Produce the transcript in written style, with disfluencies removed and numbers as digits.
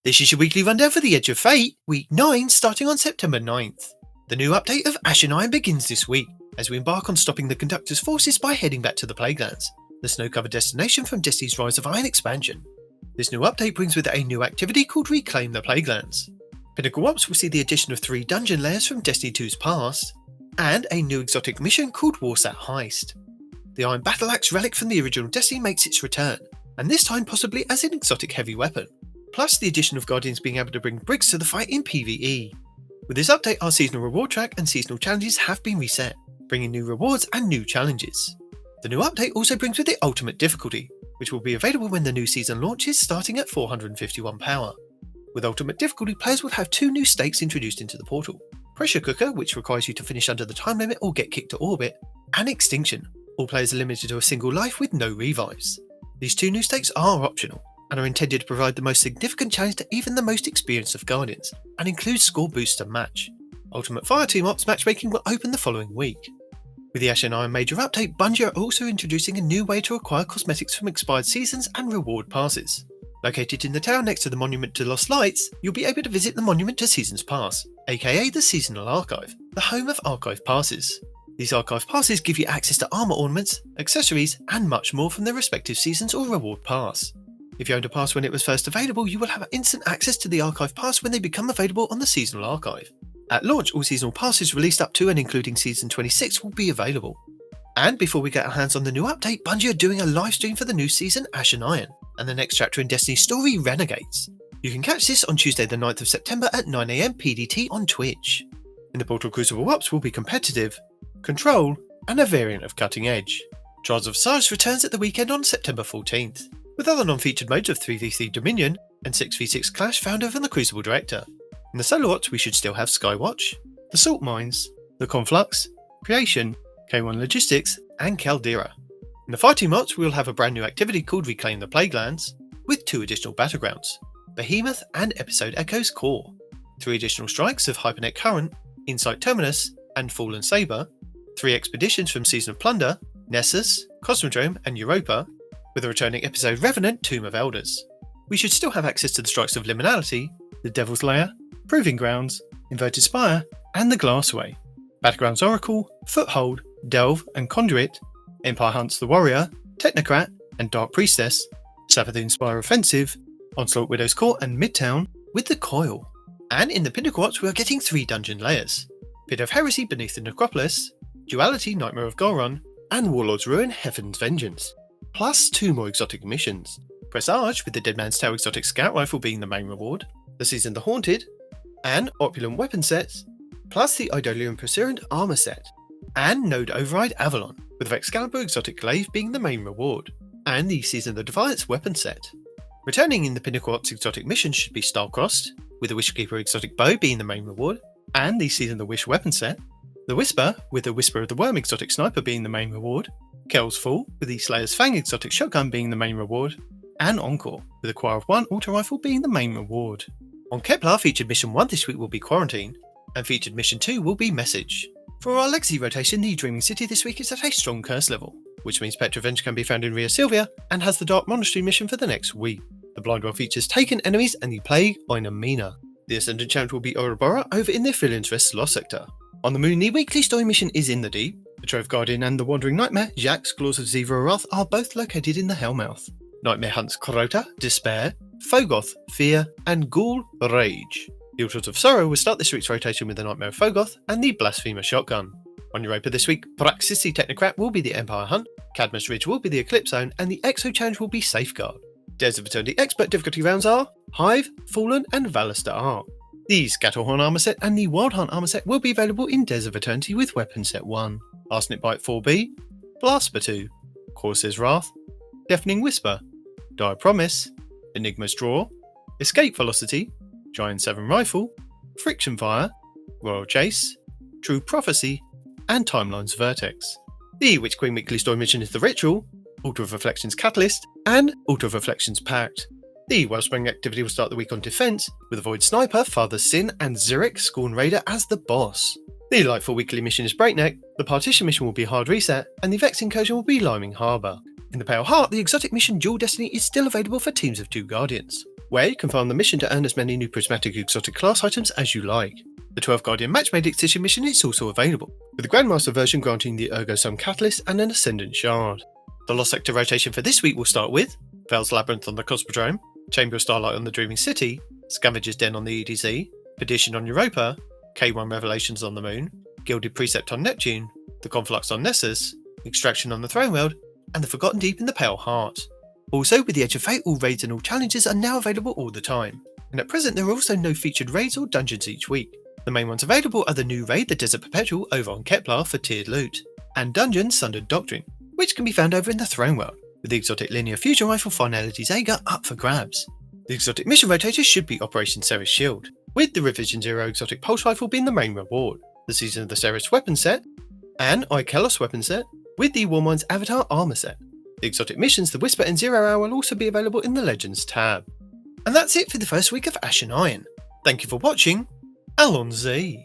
This is your weekly rundown for the Edge of Fate, Week 9 starting on September 9th. The new update of Ash and Iron begins this week, as we embark on stopping the Conductor's forces by heading back to the Plaguelands, the snow-covered destination from Destiny's Rise of Iron expansion. This new update brings with it a new activity called Reclaim the Plaguelands. Pinnacle Ops will see the addition of 3 dungeon layers from Destiny 2's past, and a new exotic mission called Warsat Heist. The Iron Battle Axe relic from the original Destiny makes its return, and this time possibly as an exotic heavy weapon. Plus the addition of Guardians being able to bring Briggs to the fight in PvE. With this update, our seasonal reward track and seasonal challenges have been reset, bringing new rewards and new challenges. The new update also brings with it Ultimate Difficulty, which will be available when the new season launches starting at 451 power. With Ultimate Difficulty, players will have 2 new stakes introduced into the portal. Pressure Cooker, which requires you to finish under the time limit or get kicked to orbit, and Extinction. All players are limited to a single life with no revives. These 2 new stakes are optional, and are intended to provide the most significant challenge to even the most experienced of Guardians, and includes score boost to match. Ultimate Fireteam Ops matchmaking will open the following week. With the Ash and Iron major update, Bungie are also introducing a new way to acquire cosmetics from expired seasons and reward passes. Located in the town next to the Monument to Lost Lights, you'll be able to visit the Monument to Seasons Pass, aka the Seasonal Archive, the home of archive passes. These archive passes give you access to armour ornaments, accessories, and much more from their respective seasons or reward pass. If you owned a pass when it was first available, you will have instant access to the archive pass when they become available on the seasonal archive. At launch, all seasonal passes released up to and including season 26 will be available. And before we get our hands on the new update, Bungie are doing a live stream for the new season Ash and Iron, and the next chapter in Destiny's story, Renegades. You can catch this on Tuesday the 9th of September at 9 AM PDT on Twitch. In the portal, Crucible Ops will be competitive, control, and a variant of cutting edge. Trials of Sarge returns at the weekend on September 14th. With other non-featured modes of 3v3 Dominion and 6v6 Clash found over in the Crucible Director. In the Solo Ops we should still have Skywatch, the Salt Mines, the Conflux, Creation, K1 Logistics, and Caldera. In the Fireteam Ops we will have a brand new activity called Reclaim the Plaguelands, with 2 additional battlegrounds, Behemoth and Episode Echo's Core, 3 additional strikes of Hypernet Current, Insight Terminus, and Fallen Sabre, 3 expeditions from Season of Plunder, Nessus, Cosmodrome, and Europa, with a returning episode Revenant Tomb of Elders. We should still have access to the strikes of Liminality, the Devil's Lair, Proving Grounds, Inverted Spire, and the Glassway. Battlegrounds Oracle, Foothold, Delve and Conduit, Empire Hunts the Warrior, Technocrat and Dark Priestess, Savathun Spire Offensive, Onslaught Widow's Court and Midtown, with the Coil. And in the Pinnacle Ops we are getting 3 dungeon layers. Pit of Heresy beneath the Necropolis, Duality Nightmare of Goron, and Warlord's Ruin Heaven's Vengeance. Plus 2 more exotic missions. Presage with the Dead Man's Tale exotic scout rifle being the main reward, the Season the Haunted, and opulent weapon sets, plus the Idolian Pursuant armor set, and Node Override Avalon, with Excalibur exotic glaive being the main reward, and the Season the Defiance weapon set. Returning in the Pinnacle Ops exotic missions should be Star-Crossed, with the Wishkeeper exotic bow being the main reward, and the Season the Wish weapon set, the Whisper, with the Whisper of the Worm exotic sniper being the main reward, Kel's Fall, with the Slayer's Fang exotic shotgun being the main reward, and Encore, with the Choir of One auto rifle being the main reward. On Kepler, featured mission 1 this week will be Quarantine, and featured mission 2 will be Message. For our Legacy rotation, the Dreaming City this week is at a strong curse level, which means Petrovenge can be found in Ria Silvia, and has the Dark Monastery mission for the next week. The Blind One features Taken Enemies and the Plague Oinamina. The Ascendant challenge will be Ouroboros over in the Affiliates Rest Lost sector. On the Moon, the weekly story mission is in the Deep. The Trove Guardian and the Wandering Nightmare, Jax, Claws of Zevra Wrath, are both located in the Hellmouth. Nightmare hunts Crota, Despair, Fogoth, Fear, and Ghoul, Rage. The Altars of Sorrow will start this week's rotation with the Nightmare of Fogoth and the Blasphemer Shotgun. On Europa this week, Praxis the Technocrat will be the Empire Hunt, Cadmus Ridge will be the Eclipse Zone, and the Exo Challenge will be Safeguard. Dares of Eternity Expert difficulty rounds are Hive, Fallen, and Valister Arc. The Scatterhorn armor set and the Wild Hunt armor set will be available in Dares of Eternity with Weapon Set 1. Arsenic Bite 4B, Blasper 2, Corsair's Wrath, Deafening Whisper, Dire Promise, Enigma's Draw, Escape Velocity, Giant 7 Rifle, Friction Fire, Royal Chase, True Prophecy, and Timeline's Vertex. The Witch Queen weekly story mission is The Ritual, Altar of Reflections Catalyst, and Altar of Reflections Pact. The Wellspring activity will start the week on Defense, with a Void Sniper, Father Sin, and Zurich Scorn Raider as the boss. The Lightfall weekly mission is Breakneck, the Partition mission will be Hard Reset, and the Vex incursion will be Liming Harbour. In the Pale Heart, the exotic mission Dual Destiny is still available for teams of 2 Guardians. where you can farm the mission to earn as many new prismatic exotic class items as you like. The 12 Guardian Match-Made Excision mission is also available, with the Grandmaster version granting the Ergo Sum Catalyst and an Ascendant Shard. The Lost Sector rotation for this week will start with Veil's Labyrinth on the Cosmodrome, Chamber of Starlight on the Dreaming City, Scavenger's Den on the EDZ, Perdition on Europa, K1 Revelations on the Moon, Gilded Precept on Neptune, the Conflux on Nessus, Extraction on the Throne World, and the Forgotten Deep in the Pale Heart. Also, with the Edge of Fate, all raids and all challenges are now available all the time, and at present there are also no featured raids or dungeons each week. The main ones available are the new raid, the Desert Perpetual, over on Kepler for tiered loot, and dungeon Sundered Doctrine, which can be found over in the Throne World, with the exotic linear fusion rifle Finality's Ager up for grabs. The exotic mission rotators should be Operation Ceres Shield, with the Revision Zero exotic pulse rifle being the main reward, the Season of the Ceres weapon set, and Ikelos weapon set, with the Warmind's Avatar armor set. The exotic missions, the Whisper and Zero Hour, will also be available in the Legends tab. And that's it for the first week of Ash and Iron. Thank you for watching. Allons-y.